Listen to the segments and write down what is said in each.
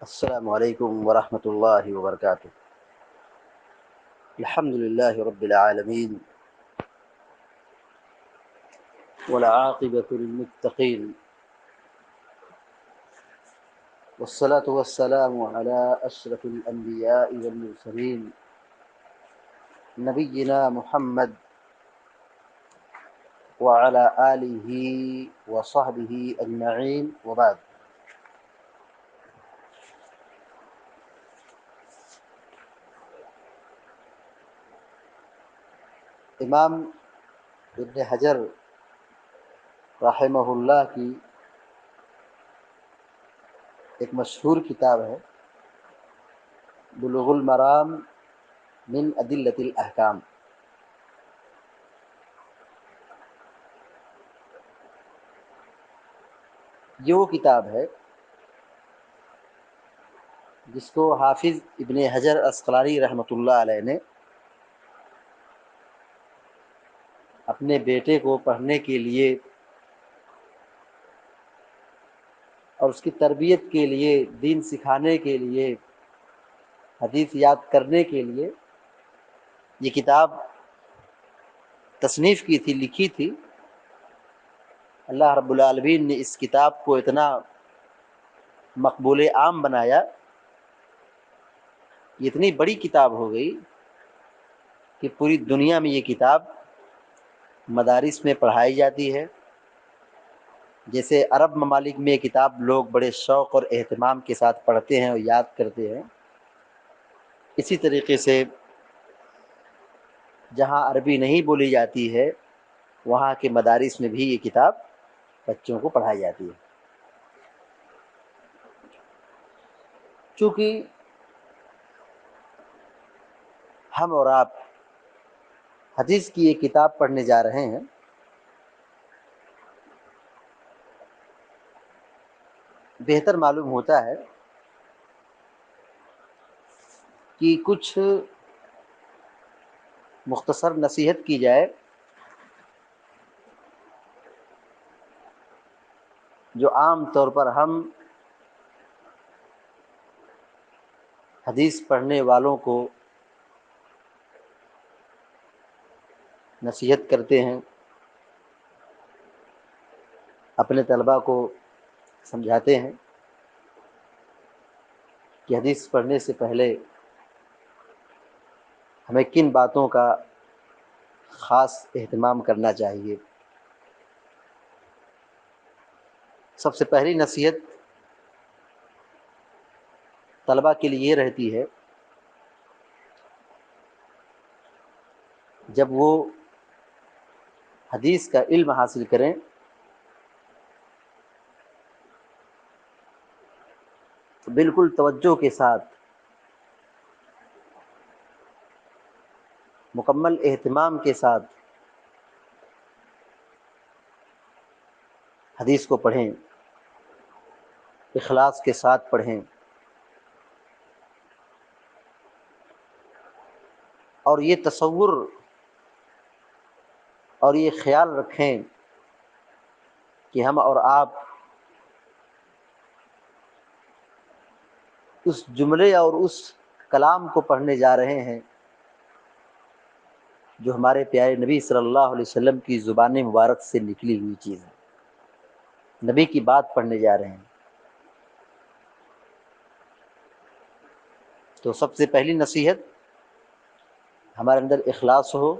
السلام علیکم ورحمۃ اللہ وبرکاتہ۔ الحمد للہ رب العالمین والعاقبۃ للمتقین والصلاة والسلام علی اشرف الانبیاء والمرسلین نبینا محمد وعلی آلہ وصحبہ اجمعین وبعد۔ امام ابن حجر رحمہ اللہ کی ایک مشہور کتاب ہے بلوغ المرام من ادلۃ الاحکام۔ یہ وہ کتاب ہے جس کو حافظ ابن حجر عسقلانی رحمۃ اللہ علیہ نے اپنے بیٹے کو پڑھنے کے لیے اور اس کی تربیت کے لیے، دین سکھانے کے لیے، حدیث یاد کرنے کے لیے یہ کتاب تصنیف کی تھی، لکھی تھی۔ اللہ رب العالمین نے اس کتاب کو اتنا مقبول عام بنایا، یہ اتنی بڑی کتاب ہو گئی کہ پوری دنیا میں یہ کتاب مدارس میں پڑھائی جاتی ہے۔ جیسے عرب ممالک میں یہ کتاب لوگ بڑے شوق اور اہتمام کے ساتھ پڑھتے ہیں اور یاد کرتے ہیں، اسی طریقے سے جہاں عربی نہیں بولی جاتی ہے وہاں کے مدارس میں بھی یہ کتاب بچوں کو پڑھائی جاتی ہے۔ چونکہ ہم اور آپ حدیث کی یہ کتاب پڑھنے جا رہے ہیں، بہتر معلوم ہوتا ہے کہ کچھ مختصر نصیحت کی جائے جو عام طور پر ہم حدیث پڑھنے والوں کو نصیحت کرتے ہیں، اپنے طلباء کو سمجھاتے ہیں کہ حدیث پڑھنے سے پہلے ہمیں کن باتوں کا خاص اہتمام کرنا چاہیے۔ سب سے پہلی نصیحت طلباء کے لیے یہ رہتی ہے، جب وہ حدیث کا علم حاصل کریں تو بالکل توجہ کے ساتھ، مکمل اہتمام کے ساتھ حدیث کو پڑھیں، اخلاص کے ساتھ پڑھیں، اور یہ تصور اور یہ خیال رکھیں کہ ہم اور آپ اس جملے اور اس کلام کو پڑھنے جا رہے ہیں جو ہمارے پیارے نبی صلی اللہ علیہ وسلم کی زبان مبارک سے نکلی ہوئی چیز ہے، نبی کی بات پڑھنے جا رہے ہیں۔ تو سب سے پہلی نصیحت ہمارے اندر اخلاص ہو،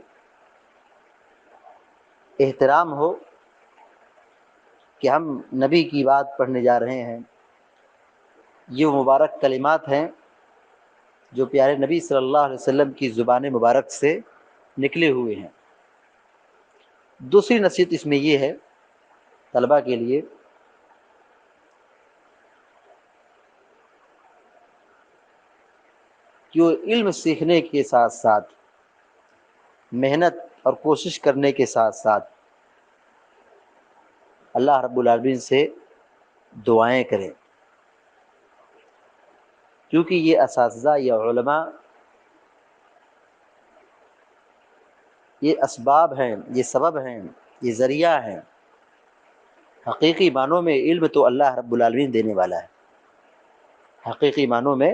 احترام ہو کہ ہم نبی کی بات پڑھنے جا رہے ہیں، یہ مبارک کلمات ہیں جو پیارے نبی صلی اللہ علیہ وسلم کی زبان مبارک سے نکلے ہوئے ہیں۔ دوسری نصیحت اس میں یہ ہے طلباء کے لیے کہ وہ علم سیکھنے کے ساتھ ساتھ، محنت اور کوشش کرنے کے ساتھ ساتھ اللہ رب العالمین سے دعائیں کریں، کیونکہ یہ اساتذہ یا علماء یہ اسباب ہیں، یہ سبب ہیں، یہ ذریعہ ہیں۔ حقیقی معنوں میں علم تو اللہ رب العالمین دینے والا ہے، حقیقی معنوں میں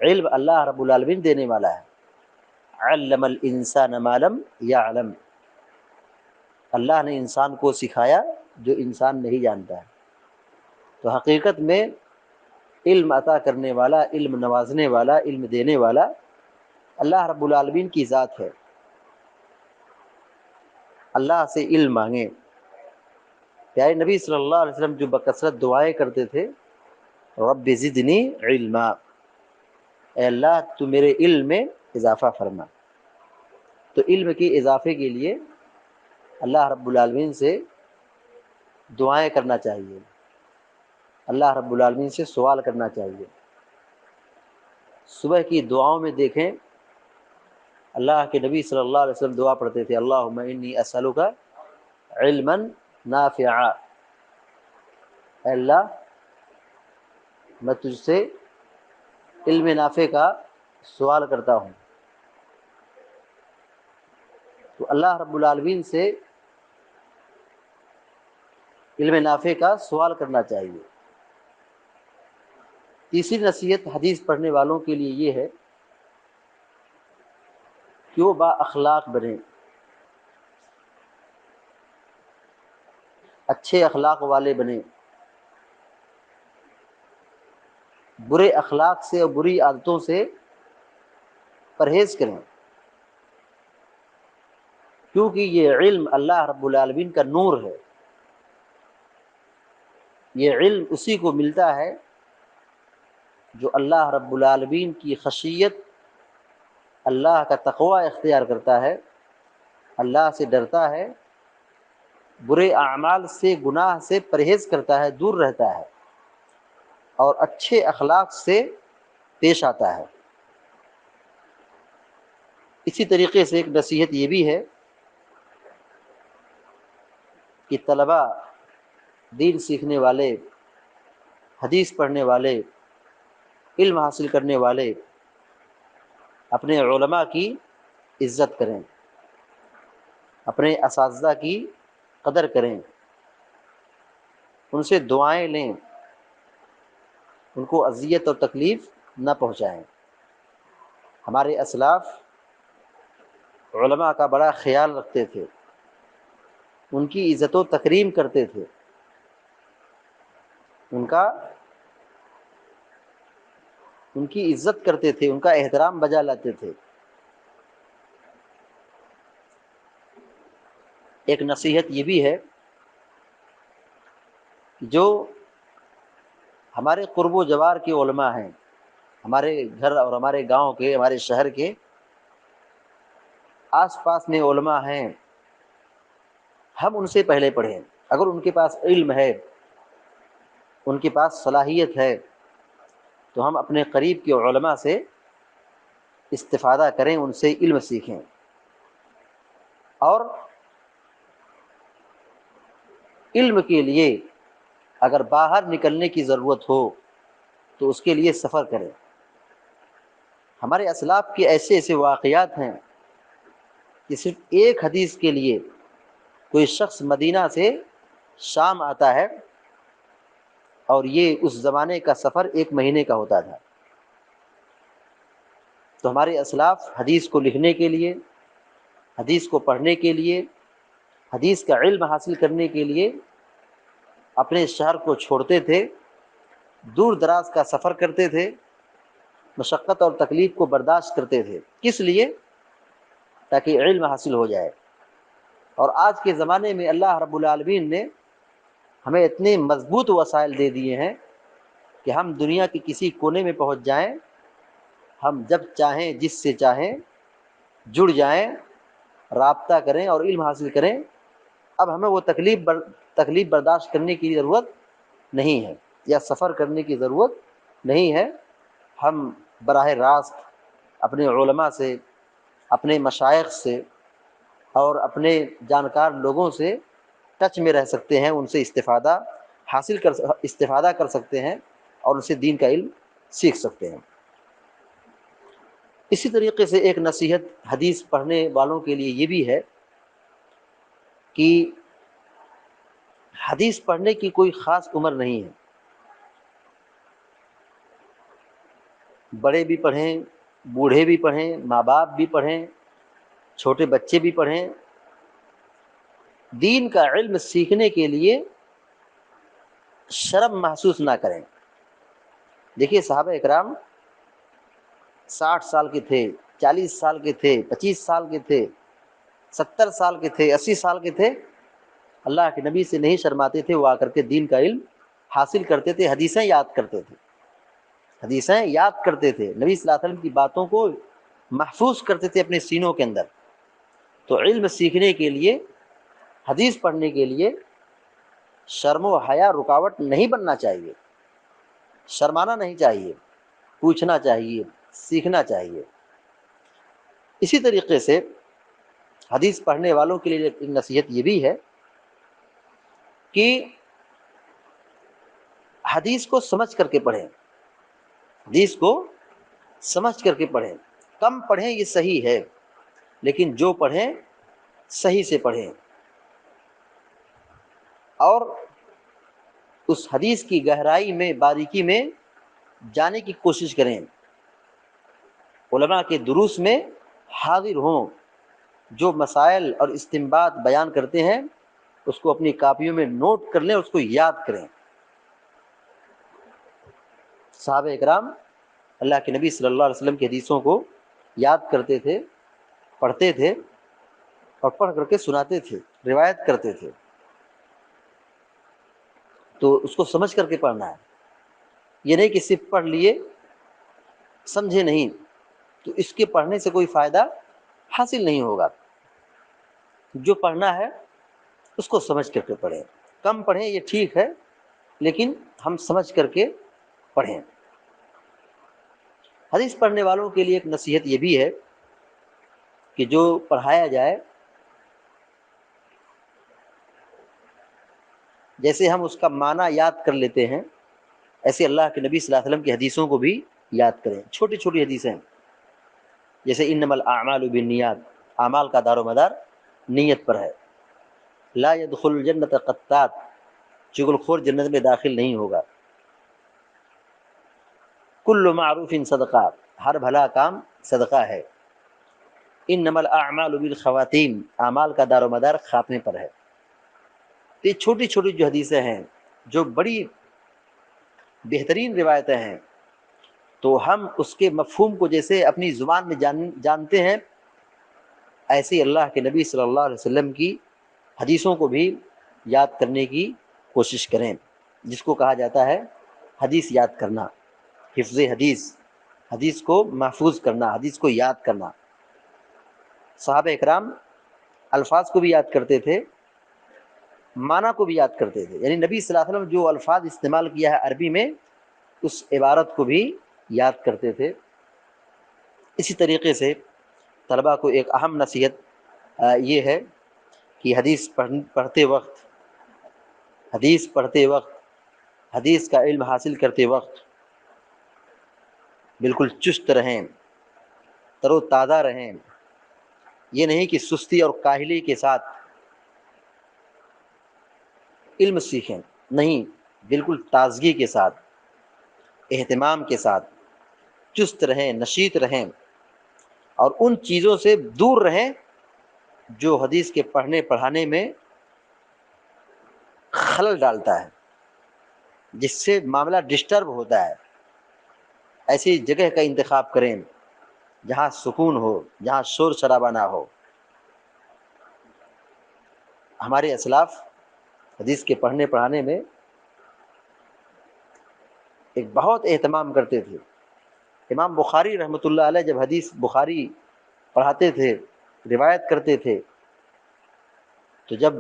علم اللہ رب العالمین دینے والا ہے۔ علم الانسان ما لم یعلم، اللہ نے انسان کو سکھایا جو انسان نہیں جانتا ہے۔ تو حقیقت میں علم عطا کرنے والا، علم نوازنے والا، علم دینے والا اللہ رب العالمین کی ذات ہے۔ اللہ سے علم مانگیں۔ پیارے نبی صلی اللہ علیہ وسلم جو بکثرت دعائیں کرتے تھے، رب زدنی علما، اے اللہ تو میرے علم میں اضافہ فرما۔ تو علم کے اضافے کے لیے اللہ رب العالمین سے دعائیں کرنا چاہیے، اللہ رب العالمین سے سوال کرنا چاہیے۔ صبح کی دعاؤں میں دیکھیں اللہ کے نبی صلی اللہ علیہ وسلم دعا پڑھتے تھے، اللہم انی اسألک علما نافعا، اے اللہ میں تجھ سے علم نافع کا سوال کرتا ہوں۔ تو اللہ رب العالمین سے علم نافع کا سوال کرنا چاہیے۔ تیسری نصیحت حدیث پڑھنے والوں کے لیے یہ ہے کہ وہ با اخلاق بنیں، اچھے اخلاق والے بنیں، برے اخلاق سے اور بری عادتوں سے پرہیز کریں، کیونکہ یہ علم اللہ رب العالمین کا نور ہے۔ یہ علم اسی کو ملتا ہے جو اللہ رب العالمین کی خشیت، اللہ کا تقوی اختیار کرتا ہے، اللہ سے ڈرتا ہے، برے اعمال سے، گناہ سے پرہیز کرتا ہے، دور رہتا ہے، اور اچھے اخلاق سے پیش آتا ہے۔ اسی طریقے سے ایک نصیحت یہ بھی ہے کہ طلباء، دین سیکھنے والے، حدیث پڑھنے والے، علم حاصل کرنے والے اپنے علماء کی عزت کریں، اپنے اساتذہ کی قدر کریں، ان سے دعائیں لیں، ان کو اذیت اور تکلیف نہ پہنچائیں۔ ہمارے اسلاف علماء کا بڑا خیال رکھتے تھے، ان کی عزت و تکریم کرتے تھے، ان کی عزت کرتے تھے، ان کا احترام بجا لاتے تھے۔ ایک نصیحت یہ بھی ہے کہ جو ہمارے قرب و جوار کے علماء ہیں، ہمارے گھر اور ہمارے گاؤں کے، ہمارے شہر کے آس پاس میں علماء ہیں، ہم ان سے پہلے پڑھیں۔ اگر ان کے پاس علم ہے، ان کے پاس صلاحیت ہے، تو ہم اپنے قریب کے علماء سے استفادہ کریں، ان سے علم سیکھیں۔ اور علم کے لیے اگر باہر نکلنے کی ضرورت ہو تو اس کے لیے سفر کریں۔ ہمارے اسلاف کے ایسے ایسے واقعات ہیں کہ صرف ایک حدیث کے لیے کوئی شخص مدینہ سے شام آتا ہے، اور یہ اس زمانے کا سفر 1 مہینے کا ہوتا تھا۔ تو ہمارے اسلاف حدیث کو لکھنے کے لیے، حدیث کو پڑھنے کے لیے، حدیث کا علم حاصل کرنے کے لیے اپنے شہر کو چھوڑتے تھے، دور دراز کا سفر کرتے تھے، مشقت اور تکلیف کو برداشت کرتے تھے۔ کس لیے؟ تاکہ علم حاصل ہو جائے۔ اور آج کے زمانے میں اللہ رب العالمین نے ہمیں اتنے مضبوط وسائل دے دیے ہیں کہ ہم دنیا کے کسی کونے میں پہنچ جائیں، ہم جب چاہیں جس سے چاہیں جڑ جائیں، رابطہ کریں اور علم حاصل کریں۔ اب ہمیں وہ تکلیف برداشت کرنے کی ضرورت نہیں ہے، یا سفر کرنے کی ضرورت نہیں ہے۔ ہم براہ راست اپنے علماء سے، اپنے مشائخ سے اور اپنے جانکار لوگوں سے ٹچ میں رہ سکتے ہیں، ان سے استفادہ کر سکتے ہیں، اور ان سے دین کا علم سیکھ سکتے ہیں۔ اسی طریقے سے ایک نصیحت حدیث پڑھنے والوں کے لیے یہ بھی ہے کہ حدیث پڑھنے کی کوئی خاص عمر نہیں ہے۔ بڑے بھی پڑھیں، بوڑھے بھی پڑھیں، ماں باپ بھی پڑھیں، چھوٹے بچے بھی پڑھیں، دین کا علم سیکھنے کے لیے شرم محسوس نہ کریں۔ دیکھیے صحابہ اکرام 60 سال کے تھے، 40 سال کے تھے، 25 سال کے تھے، 70 سال کے تھے، 80 سال کے تھے، اللہ کے نبی سے نہیں شرماتے تھے، وہ آ کر کے دین کا علم حاصل کرتے تھے، حدیثیں یاد کرتے تھے، حدیثیں یاد کرتے تھے، نبی صلی اللہ علیہ وسلم کی باتوں کو محفوظ کرتے تھے اپنے سینوں کے اندر۔ تو علم سیکھنے کے لیے، حدیث پڑھنے کے لیے شرم و حیا رکاوٹ نہیں بننا چاہیے، شرمانا نہیں چاہیے، پوچھنا چاہیے، سیکھنا چاہیے۔ اسی طریقے سے حدیث پڑھنے والوں کے لیے ایک نصیحت یہ بھی ہے کہ حدیث کو سمجھ کر کے پڑھیں، حدیث کو سمجھ کر کے پڑھیں، کم پڑھیں یہ صحیح ہے، لیکن جو پڑھیں صحیح سے پڑھیں، اور اس حدیث کی گہرائی میں، باریکی میں جانے کی کوشش کریں، علماء کے دروس میں حاضر ہوں، جو مسائل اور استنباط بیان کرتے ہیں اس کو اپنی کاپیوں میں نوٹ کر لیں، اس کو یاد کریں۔ صحابہ اکرام اللہ کے نبی صلی اللہ علیہ وسلم کی حدیثوں کو یاد کرتے تھے، پڑھتے تھے، اور پڑھ کر کے سناتے تھے، روایت کرتے تھے۔ تو اس کو سمجھ کر کے پڑھنا ہے، یہ نہیں کہ صرف پڑھ لیے سمجھے نہیں، تو اس کے پڑھنے سے کوئی فائدہ حاصل نہیں ہوگا۔ جو پڑھنا ہے اس کو سمجھ کر کے پڑھیں، کم پڑھیں یہ ٹھیک ہے، لیکن ہم سمجھ کر کے پڑھیں۔ حدیث پڑھنے والوں کے لیے ایک نصیحت یہ بھی ہے کہ جو پڑھایا جائے جیسے ہم اس کا معنی یاد کر لیتے ہیں، ایسے اللہ کے نبی صلی اللہ علیہ وسلم کی حدیثوں کو بھی یاد کریں۔ چھوٹی چھوٹی حدیثیں جیسے انما الاعمال بالنیات، اعمال کا دار و مدار نیت پر ہے۔ لا يدخل الجنت قطات، چغل خور جنت میں داخل نہیں ہوگا۔ کل معروف صدقہ، ہر بھلا کام صدقہ ہے۔ انما الاعمال بالخواتیم، اعمال کا دار و مدار خاتمے پر ہے۔ یہ چھوٹی چھوٹی جو حدیثیں ہیں، جو بڑی بہترین روایتیں ہیں، تو ہم اس کے مفہوم کو جیسے اپنی زبان میں جانتے ہیں، ایسے اللہ کے نبی صلی اللہ علیہ وسلم کی حدیثوں کو بھی یاد کرنے کی کوشش کریں، جس کو کہا جاتا ہے حدیث یاد کرنا، حفظ حدیث، حدیث کو محفوظ کرنا، حدیث کو یاد کرنا۔ صحابہ اکرام الفاظ کو بھی یاد کرتے تھے، معنی کو بھی یاد کرتے تھے، یعنی نبی صلی اللہ علیہ وسلم جو الفاظ استعمال کیا ہے عربی میں، اس عبارت کو بھی یاد کرتے تھے۔ اسی طریقے سے طلباء کو ایک اہم نصیحت یہ ہے کہ حدیث پڑھتے وقت، حدیث کا علم حاصل کرتے وقت بالکل چست رہیں، تر و تازہ رہیں۔ یہ نہیں کہ سستی اور کاہلی کے ساتھ علم سیکھیں، نہیں، بالکل تازگی کے ساتھ، اہتمام کے ساتھ چست رہیں، نشیط رہیں، اور ان چیزوں سے دور رہیں جو حدیث کے پڑھنے پڑھانے میں خلل ڈالتا ہے، جس سے معاملہ ڈسٹرب ہوتا ہے۔ ایسی جگہ کا انتخاب کریں جہاں سکون ہو، جہاں شور شرابہ نہ ہو۔ ہمارے اسلاف حدیث کے پڑھنے پڑھانے میں ایک بہت اہتمام کرتے تھے۔ امام بخاری رحمۃ اللہ علیہ جب حدیث بخاری پڑھاتے تھے، روایت کرتے تھے، تو جب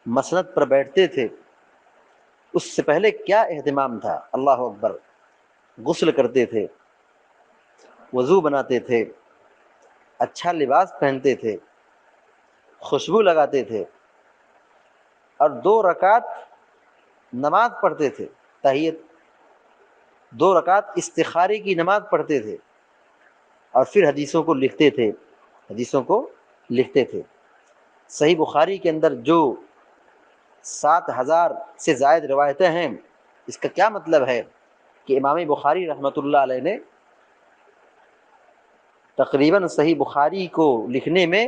مسند پر بیٹھتے تھے اس سے پہلے کیا اہتمام تھا، اللہ اکبر! غسل کرتے تھے، وضو بناتے تھے، اچھا لباس پہنتے تھے، خوشبو لگاتے تھے، اور 2 رکعت نماز پڑھتے تھے، تحیت، 2 رکعت استخارے کی نماز پڑھتے تھے، اور پھر حدیثوں کو لکھتے تھے۔ صحیح بخاری کے اندر جو 7000 سے زائد روایتیں ہیں، اس کا کیا مطلب ہے کہ امام بخاری رحمۃ اللہ علیہ نے تقریباً صحیح بخاری کو لکھنے میں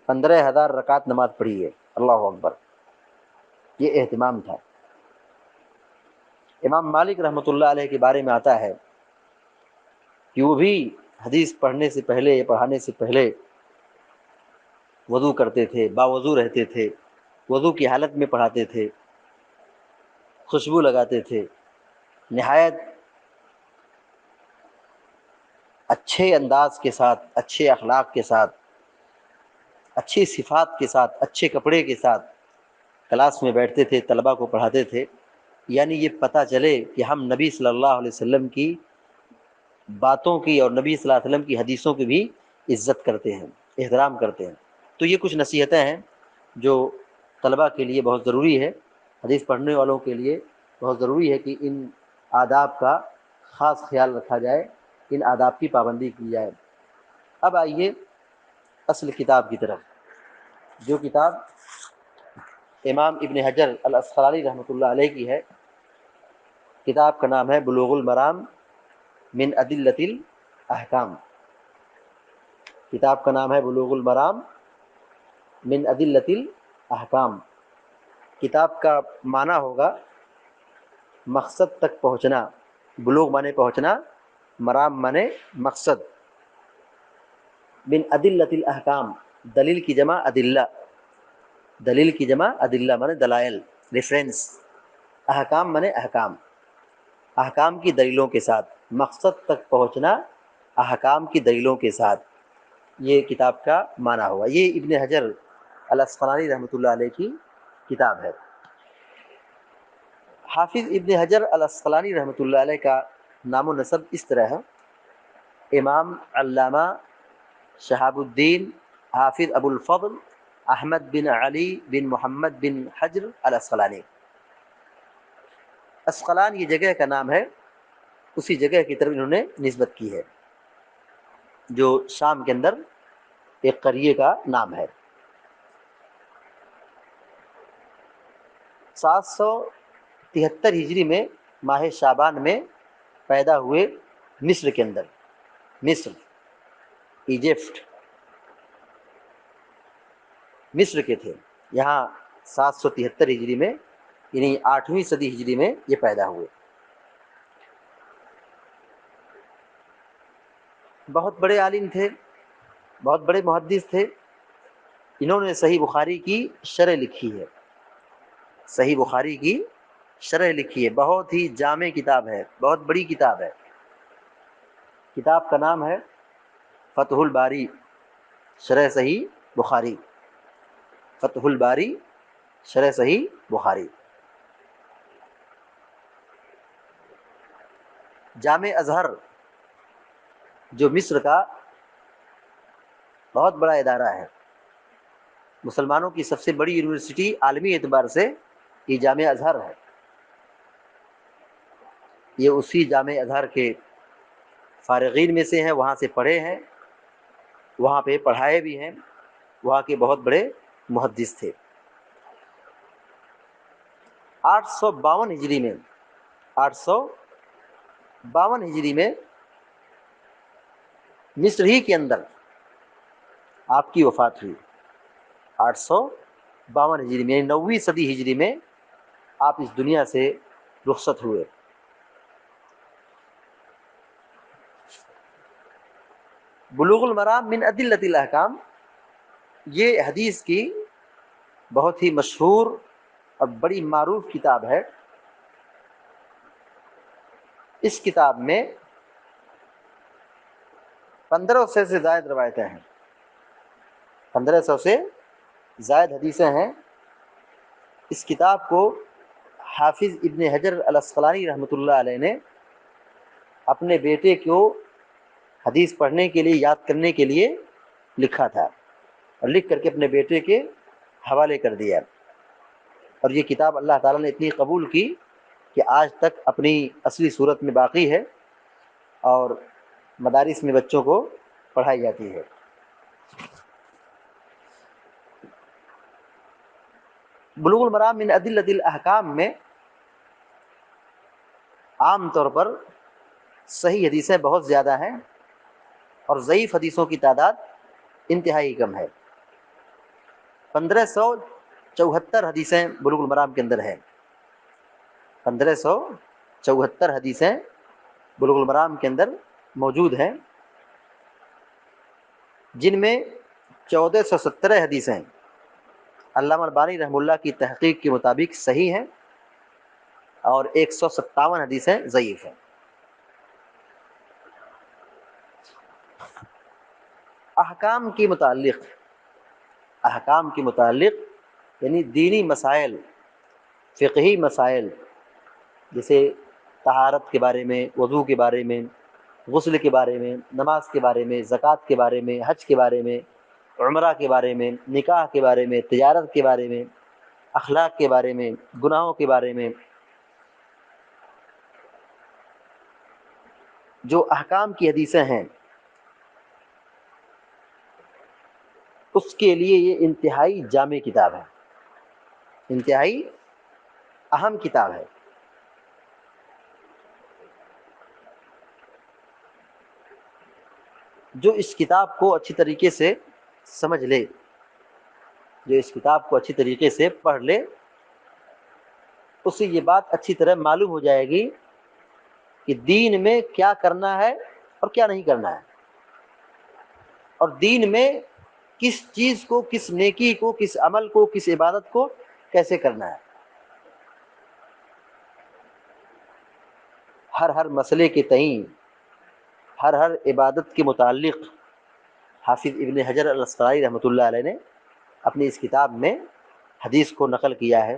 15,000 رکعت نماز پڑھی ہے۔ اللہ اکبر، یہ اہتمام تھا۔ امام مالک رحمۃ اللہ علیہ کے بارے میں آتا ہے کہ وہ بھی حدیث پڑھنے سے پہلے یا پڑھانے سے پہلے وضو کرتے تھے، باوضو رہتے تھے، وضو کی حالت میں پڑھاتے تھے، خوشبو لگاتے تھے، نہایت اچھے انداز کے ساتھ، اچھے اخلاق کے ساتھ، اچھی صفات کے ساتھ، اچھے کپڑے کے ساتھ کلاس میں بیٹھتے تھے، طلباء کو پڑھاتے تھے، یعنی یہ پتہ چلے کہ ہم نبی صلی اللہ علیہ وسلم کی باتوں کی اور نبی صلی اللہ علیہ وسلم کی حدیثوں کی بھی عزت کرتے ہیں، احترام کرتے ہیں۔ تو یہ کچھ نصیحتیں ہیں جو طلباء کے لیے بہت ضروری ہے، حدیث پڑھنے والوں کے لیے بہت ضروری ہے کہ ان آداب کا خاص خیال رکھا جائے، ان آداب کی پابندی کی جائے۔ اب آئیے اصل کتاب کی طرف، جو کتاب امام ابن حجر الاسقلانی رحمۃ اللہ علیہ کی ہے۔ کتاب کا نام ہے بلوغ المرام من ادلۃ الاحکام۔ کتاب کا نام ہے بلوغ المرام من ادلۃ الاحکام۔ کتاب کا معنی ہوگا مقصد تک پہنچنا۔ بلوغ مانے پہنچنا، مرام مانے مقصد۔ من ادلۃ الاحکام، دلیل کی جمع ادلہ، دلیل کی جمع ادلہ مانے دلائل، ریفرنس۔ احکام مانے احکام، احکام کی دلیلوں کے ساتھ، مقصد تک پہنچنا احکام کی دلیلوں کے ساتھ، یہ کتاب کا معنی ہوا۔ یہ ابن حجر الاسقلانی رحمۃ اللہ علیہ کی کتاب ہے۔ حافظ ابن حجر الاسقلانی رحمۃ اللہ علیہ کا نام و نسب اس طرح ہے: امام علامہ شہاب الدین حافظ ابو الفضل احمد بن علی بن محمد بن حجر الاسقلانی۔ اسقلان یہ جگہ کا نام ہے، اسی جگہ کی طرف انہوں نے نسبت کی ہے جو شام کے اندر ایک قریے کا نام ہے۔ 773 ہجری میں ماہ شعبان میں پیدا ہوئے مصر کے اندر، مصر ایجپٹ، مصر کے تھے۔ یہاں 773 ہجری میں یعنی 8ویں صدی ہجری میں یہ پیدا ہوئے۔ بہت بڑے عالم تھے، بہت بڑے محدث تھے۔ انہوں نے صحیح بخاری کی شرح لکھی ہے، صحیح بخاری کی شرح لکھی ہے، بہت ہی جامع کتاب ہے، بہت بڑی کتاب ہے۔ کتاب کا نام ہے فتح الباری شرح صحیح بخاری، فتح الباری شرح صحیح بخاری۔ جامع ازہر جو مصر کا بہت بڑا ادارہ ہے، مسلمانوں کی سب سے بڑی یونیورسٹی عالمی اعتبار سے یہ جامع ازہر ہے۔ یہ اسی جامع ازہر کے فارغین میں سے ہیں، وہاں سے پڑھے ہیں، وہاں پہ پڑھائے بھی ہیں، وہاں کے بہت بڑے محدث تھے۔ 852 ہجری میں، 852 ہجری میں مصر ہی کے اندر آپ کی وفات ہوئی۔ 852 ہجری میں، 9ویں صدی ہجری میں آپ اس دنیا سے رخصت ہوئے۔ بلوغ المرام من ادلۃ الاحکام یہ حدیث کی بہت ہی مشہور اور بڑی معروف کتاب ہے۔ اس کتاب میں 1500 سے زائد روایتیں ہیں، 1500 سے زائد حدیثیں ہیں۔ اس کتاب کو حافظ ابن حجر الاسقلانی رحمۃ اللہ علیہ نے اپنے بیٹے کو حدیث پڑھنے کے لیے، یاد کرنے کے لیے لکھا تھا، اور لکھ کر کے اپنے بیٹے کے حوالے کر دیا۔ اور یہ کتاب اللہ تعالیٰ نے اتنی قبول کی کہ آج تک اپنی اصلی صورت میں باقی ہے اور مدارس میں بچوں کو پڑھائی جاتی ہے۔ بلوغ المرام من ادلۃ الاحکام میں عام طور پر صحیح حدیثیں بہت زیادہ ہیں اور ضعیف حدیثوں کی تعداد انتہائی کم ہے۔ 1574 حدیثیں بلوغ المرام کے اندر ہیں، 1574 حدیثیں بلوغ المرام کے اندر موجود ہیں، جن میں 1417 حدیثیں علامہ البانی رحمہ اللہ کی تحقیق کے مطابق صحیح ہیں اور 157 حدیثیں ضعیف ہیں۔ احکام کے متعلق یعنی دینی مسائل، فقہی مسائل، جیسے طہارت کے بارے میں، وضو کے بارے میں، غسل کے بارے میں، نماز کے بارے میں، زکوٰۃ کے بارے میں، حج کے بارے میں، عمرہ کے بارے میں، نکاح کے بارے میں، تجارت کے بارے میں، اخلاق کے بارے میں، گناہوں کے بارے میں، جو احکام کی حدیثیں ہیں اس کے لیے یہ انتہائی جامع کتاب ہے، انتہائی اہم کتاب ہے۔ جو اس کتاب کو اچھی طریقے سے سمجھ لے، جو اس کتاب کو اچھی طریقے سے پڑھ لے، اسے یہ بات اچھی طرح معلوم ہو جائے گی کہ دین میں کیا کرنا ہے اور کیا نہیں کرنا ہے، اور دین میں کس چیز کو، کس نیکی کو، کس عمل کو، کس عبادت کو کیسے کرنا ہے۔ ہر مسئلے کے تئیں، ہر عبادت کے متعلق حافظ ابن حجر الاسقلانی رحمۃ اللہ علیہ نے اپنی اس کتاب میں حدیث کو نقل کیا ہے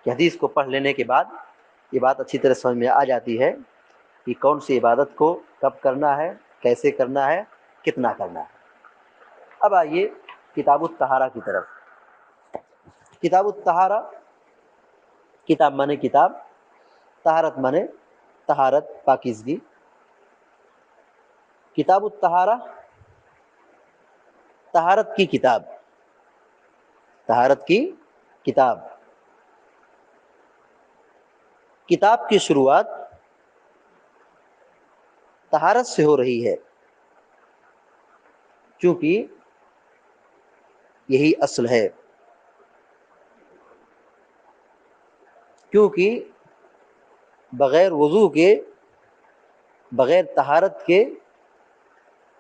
کہ حدیث کو پڑھ لینے کے بعد یہ بات اچھی طرح سمجھ میں آ جاتی ہے کہ کون سی عبادت کو کب کرنا ہے، کیسے کرنا ہے، کتنا کرنا ہے۔ اب آئیے کتاب الطہارہ کی طرف۔ کتاب الطہارہ، کتاب مانے کتاب، طہارت مانے طہارت، پاکیزگی۔ کتاب الطہارہ طہارت کی کتاب، طہارت کی کتاب۔ کتاب کی شروعات طہارت سے ہو رہی ہے، چونکہ یہی اصل ہے، کیونکہ بغیر وضو کے، بغیر طہارت کے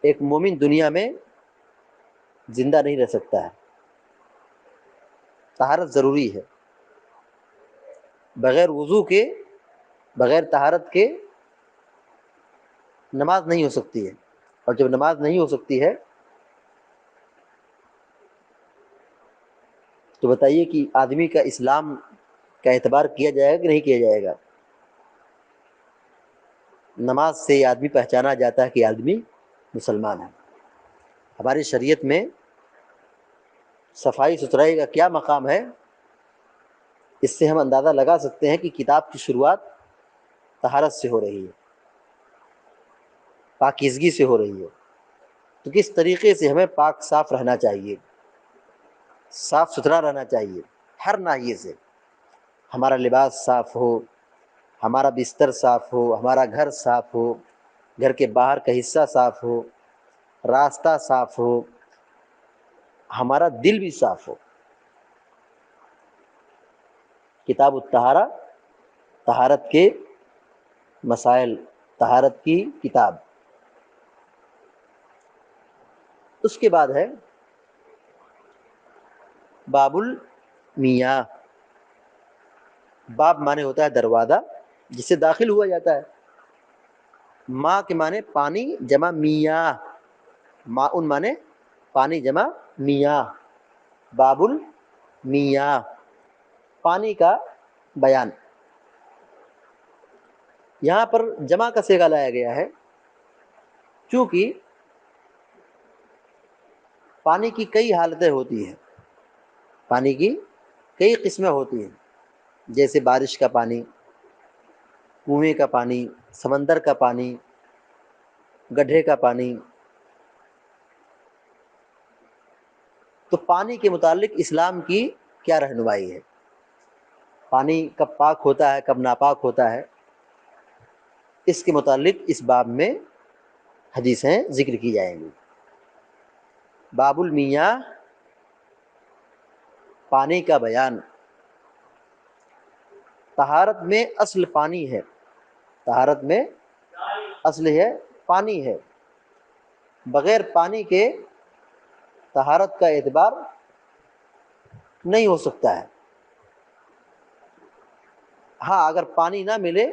ایک مومن دنیا میں زندہ نہیں رہ سکتا ہے۔ طہارت ضروری ہے، بغیر وضو کے، بغیر طہارت کے نماز نہیں ہو سکتی ہے، اور جب نماز نہیں ہو سکتی ہے تو بتائیے کہ آدمی کا اسلام کا اعتبار کیا جائے گا کہ نہیں کیا جائے گا؟ نماز سے یہ آدمی پہچانا جاتا ہے کہ آدمی مسلمان ہے۔ ہماری شریعت میں صفائی ستھرائی کا کیا مقام ہے، اس سے ہم اندازہ لگا سکتے ہیں کہ کتاب کی شروعات طہارت سے ہو رہی ہے، پاکیزگی سے ہو رہی ہے۔ تو کس طریقے سے ہمیں پاک صاف رہنا چاہیے، صاف ستھرا رہنا چاہیے، ہر ناحیے سے۔ ہمارا لباس صاف ہو، ہمارا بستر صاف ہو، ہمارا گھر صاف ہو، گھر کے باہر کا حصہ صاف ہو، راستہ صاف ہو، ہمارا دل بھی صاف ہو۔ کتاب الطہارہ طہارت کے مسائل، طہارت کی کتاب۔ اس کے بعد ہے باب المیاہ۔ باب مانے ہوتا ہے دروازہ جس سے داخل ہوا جاتا ہے، ماں کے مانے پانی جمع میاہ، ماؤن مانے پانی جمع میاہ، باب المیاہ، پانی کا بیان۔ یہاں پر جمع کا صیغہ لایا گیا ہے چونکہ پانی کی کئی حالتیں ہوتی ہیں، پانی کی کئی قسمیں ہوتی ہیں، جیسے بارش کا پانی، کنویں کا پانی، سمندر کا پانی، گڈھے کا پانی۔ تو پانی کے متعلق اسلام کی کیا رہنمائی ہے؟ پانی کب پاک ہوتا ہے، کب ناپاک ہوتا ہے؟ اس کے متعلق اس باب میں حدیثیں ذکر کی جائیں گی۔ باب المیاں، پانی کا بیان۔ طہارت میں اصل پانی ہے، طہارت میں اصل ہے پانی ہے، بغیر پانی کے طہارت کا اعتبار نہیں ہو سکتا ہے۔ ہاں اگر پانی نہ ملے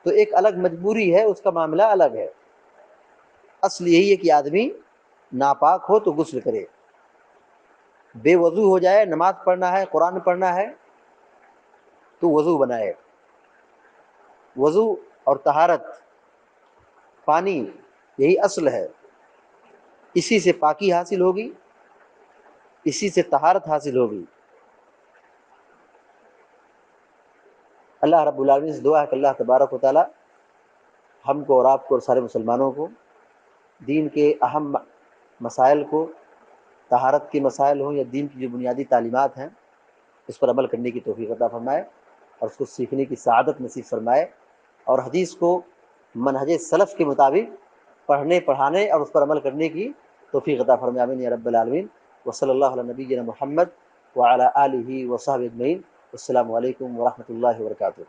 تو ایک الگ مجبوری ہے، اس کا معاملہ الگ ہے۔ اصل یہی ہے کہ آدمی ناپاک ہو تو غسل کرے، بے وضو ہو جائے، نماز پڑھنا ہے، قرآن پڑھنا ہے تو وضو بنائے۔ وضو اور طہارت، پانی، یہی اصل ہے، اسی سے پاکی حاصل ہوگی، اسی سے طہارت حاصل ہوگی۔ اللہ رب العالمین سے دعا ہے کہ اللہ تبارک و تعالی ہم کو اور آپ کو اور سارے مسلمانوں کو دین کے اہم مسائل کو، طہارت کے مسائل ہوں یا دین کی جو بنیادی تعلیمات ہیں، اس پر عمل کرنے کی توفیق عطا فرمائے اور اس کو سیکھنے کی سعادت نصیب فرمائے، اور حدیث کو منہج سلف کے مطابق پڑھنے، پڑھانے اور اس پر عمل کرنے کی توفیق عطا فرمائے، آمین یا رب العالمین۔ وصلی اللہ علی نبینا محمد وعلی آلہ وصحبہ اجمعین۔ السلام علیکم ورحمۃ اللہ وبرکاتہ۔